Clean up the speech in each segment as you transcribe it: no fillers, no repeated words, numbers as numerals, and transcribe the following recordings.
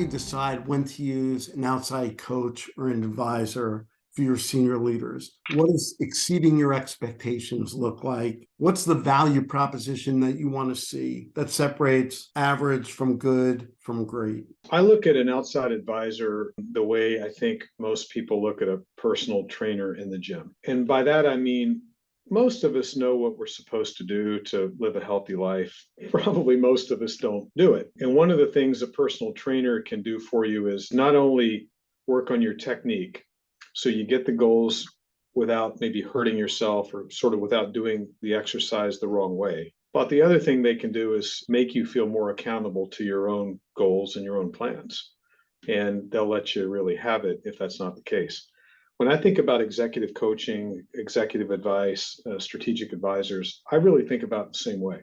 you decide when to use an outside coach or an advisor for your senior leaders? What does exceeding your expectations look like? What's the value proposition that you want to see that separates average from good from great? I look at an outside advisor the way I think most people look at a personal trainer in the gym. And by that, I mean, most of us know what we're supposed to do to live a healthy life. Probably most of us don't do it. And one of the things a personal trainer can do for you is not only work on your technique, so you get the goals without maybe hurting yourself or sort of without doing the exercise the wrong way. But the other thing they can do is make you feel more accountable to your own goals and your own plans. And they'll let you really have it if that's not the case. When I think about executive coaching, executive advice, strategic advisors, I really think about it the same way.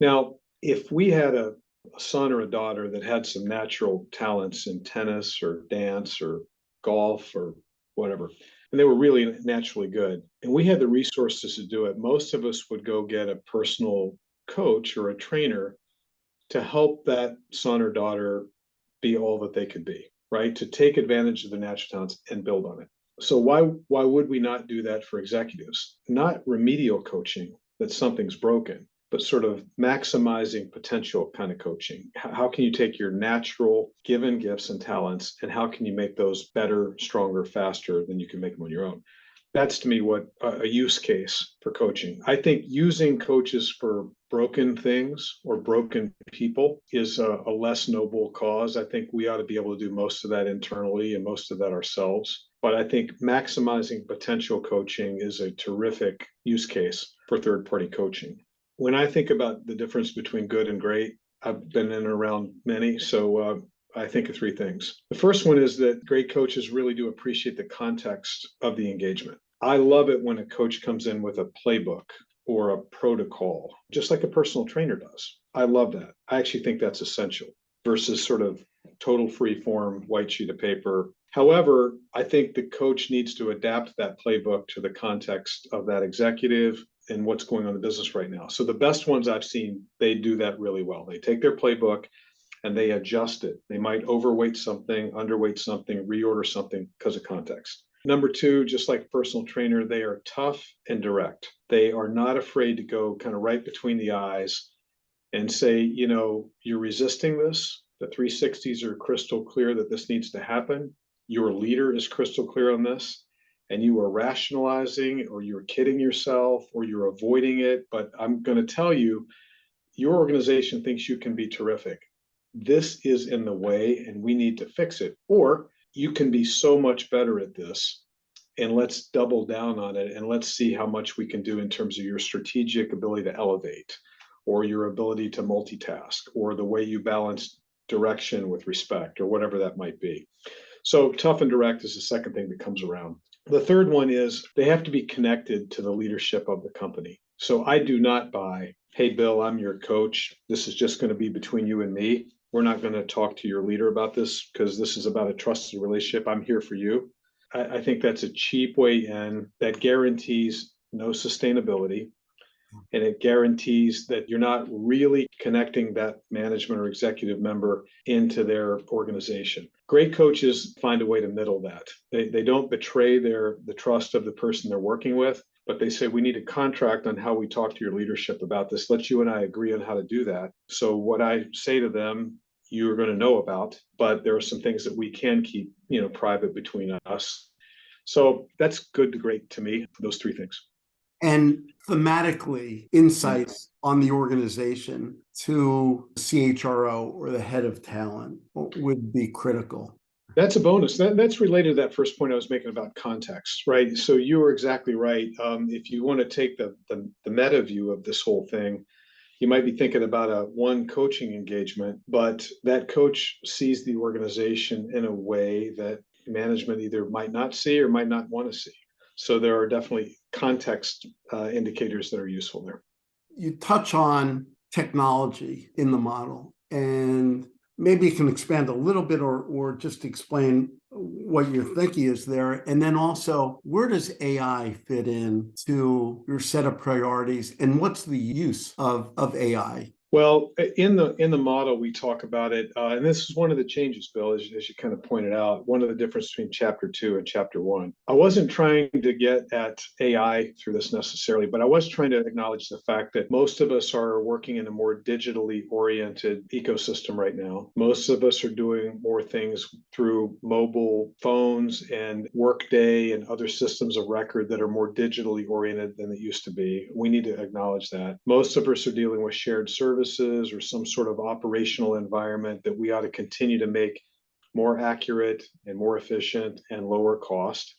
Now, if we had a son or a daughter that had some natural talents in tennis or dance or golf or whatever, and they were really naturally good, and we had the resources to do it, most of us would go get a personal coach or a trainer to help that son or daughter be all that they could be, right? To take advantage of the natural talents and build on it. So why would we not do that for executives? Not remedial coaching that something's broken, but sort of maximizing potential kind of coaching. How can you take your natural given gifts and talents, and how can you make those better, stronger, faster than you can make them on your own? That's to me what a use case for coaching. I think using coaches for broken things or broken people is a less noble cause. I think we ought to be able to do most of that internally and most of that ourselves. But I think maximizing potential coaching is a terrific use case for third-party coaching. When I think about the difference between good and great, I've been in and around many, so I think of three things. The first one is that great coaches really do appreciate the context of the engagement. I love it when a coach comes in with a playbook or a protocol, just like a personal trainer does. I love that. I actually think that's essential versus sort of total free form, white sheet of paper. However, I think the coach needs to adapt that playbook to the context of that executive and what's going on in the business right now. So the best ones I've seen, they do that really well. They take their playbook and they adjust it. They might overweight something, underweight something, reorder something because of context. Number two, just like a personal trainer, they are tough and direct. They are not afraid to go kind of right between the eyes and say, you know, you're resisting this. The 360s are crystal clear that this needs to happen. Your leader is crystal clear on this. And you are rationalizing, or you're kidding yourself, or you're avoiding it. But I'm going to tell you, your organization thinks you can be terrific. This is in the way, and we need to fix it. Or you can be so much better at this, and let's double down on it, and let's see how much we can do in terms of your strategic ability to elevate, or your ability to multitask, or the way you balance direction with respect, or whatever that might be. So tough and direct is the second thing that comes around. The third one is they have to be connected to the leadership of the company. So I do not buy, hey, Bill, I'm your coach. This is just going to be between you and me. We're not going to talk to your leader about this because this is about a trusted relationship. I'm here for you. I think that's a cheap way in that guarantees no sustainability. And it guarantees that you're not really connecting that management or executive member into their organization. Great coaches find a way to middle that. They don't betray the trust of the person they're working with, but they say, we need a contract on how we talk to your leadership about this. Let you and I agree on how to do that. So what I say to them, you're going to know about, but there are some things that we can keep, private between us. So that's good to great to me, those three things. And thematically, insights on the organization to CHRO or the head of talent would be critical. That's a bonus. That's related to that first point I was making about context, right? So you were exactly right. If you want to take the meta view of this whole thing, you might be thinking about a one coaching engagement, but that coach sees the organization in a way that management either might not see or might not want to see. So there are definitely context indicators that are useful there. You touch on technology in the model, and maybe you can expand a little bit or just explain what your thinking is there. And then also, where does AI fit in to your set of priorities, and what's the use of AI? Well, in the model, we talk about it, and this is one of the changes, Bill, as you kind of pointed out, one of the difference between chapter 2 and chapter 1. I wasn't trying to get at AI through this necessarily, but I was trying to acknowledge the fact that most of us are working in a more digitally oriented ecosystem right now. Most of us are doing more things through mobile phones and Workday and other systems of record that are more digitally oriented than they used to be. We need to acknowledge that. Most of us are dealing with shared services or some sort of operational environment that we ought to continue to make more accurate and more efficient and lower cost.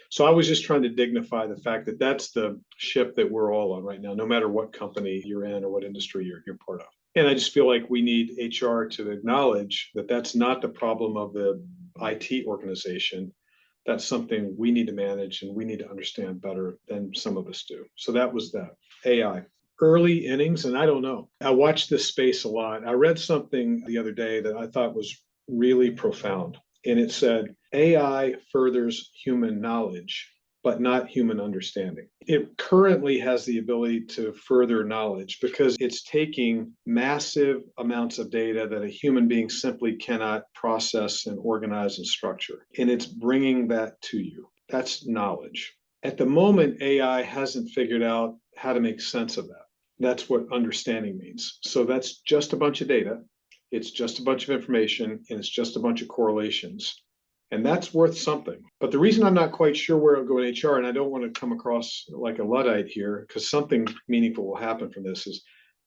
So I was just trying to dignify the fact that that's the ship that we're all on right now, no matter what company you're in or what industry you're part of. And I just feel like we need HR to acknowledge that that's not the problem of the IT organization. That's something we need to manage and we need to understand better than some of us do. So that was that. AI. Early innings, and I don't know. I watch this space a lot. I read something the other day that I thought was really profound. And it said, AI furthers human knowledge, but not human understanding. It currently has the ability to further knowledge because it's taking massive amounts of data that a human being simply cannot process and organize and structure. And it's bringing that to you. That's knowledge. At the moment, AI hasn't figured out how to make sense of that. That's what understanding means. So that's just a bunch of data. It's just a bunch of information, and it's just a bunch of correlations. And that's worth something. But the reason I'm not quite sure where it'll go in HR, and I don't want to come across like a Luddite here, because something meaningful will happen from this, is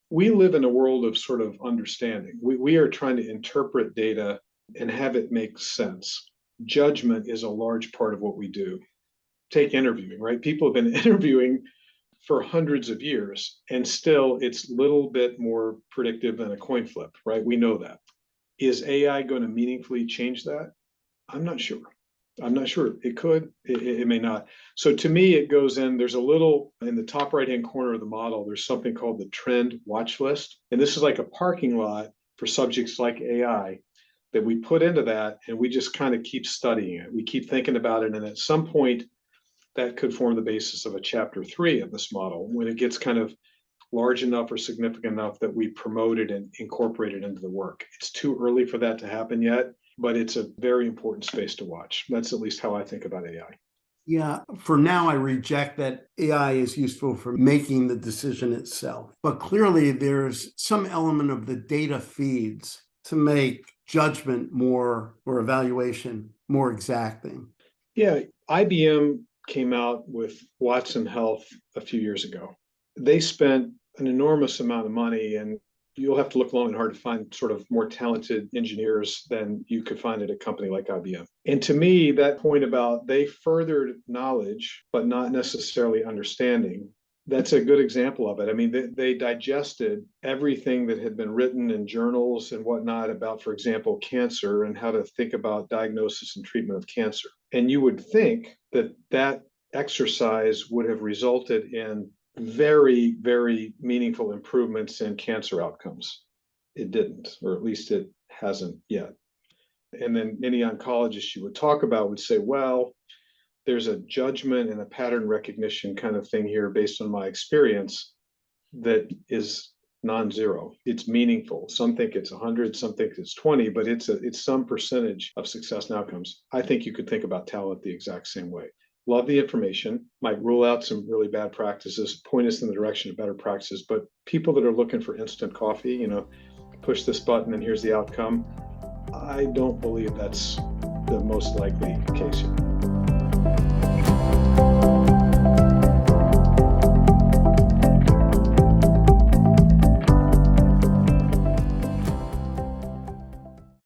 we live in a world of sort of understanding. We are trying to interpret data and have it make sense. Judgment is a large part of what we do. Take interviewing, right? People have been interviewing for hundreds of years, and still it's a little bit more predictive than a coin flip, right? We know that. Is AI going to meaningfully change that? I'm not sure. I'm not sure. It could, it may not. So to me, it goes in, there's a little, in the top right-hand corner of the model, there's something called the trend watch list. And this is like a parking lot for subjects like AI that we put into that, and we just kind of keep studying it. We keep thinking about it, and at some point, that could form the basis of a chapter 3 of this model when it gets kind of large enough or significant enough that we promote it and incorporate it into the work. It's too early for that to happen yet, but it's a very important space to watch. That's at least how I think about AI. Yeah, for now, I reject that AI is useful for making the decision itself. But clearly, there's some element of the data feeds to make judgment more or evaluation more exacting. Yeah, IBM came out with Watson Health a few years ago. They spent an enormous amount of money, and you'll have to look long and hard to find sort of more talented engineers than you could find at a company like IBM. And to me, that point about they furthered knowledge, but not necessarily understanding, that's a good example of it. I mean, they digested everything that had been written in journals and whatnot about, for example, cancer and how to think about diagnosis and treatment of cancer. And you would think that that exercise would have resulted in very, very meaningful improvements in cancer outcomes. It didn't, or at least it hasn't yet. And then any oncologist you would talk about would say, well, there's a judgment and a pattern recognition kind of thing here based on my experience that is non-zero. It's meaningful. Some think it's 100, some think it's 20, but it's some percentage of success and outcomes. I think you could think about talent the exact same way. Love the information, might rule out some really bad practices, point us in the direction of better practices, but people that are looking for instant coffee, push this button and here's the outcome, I don't believe that's the most likely case here.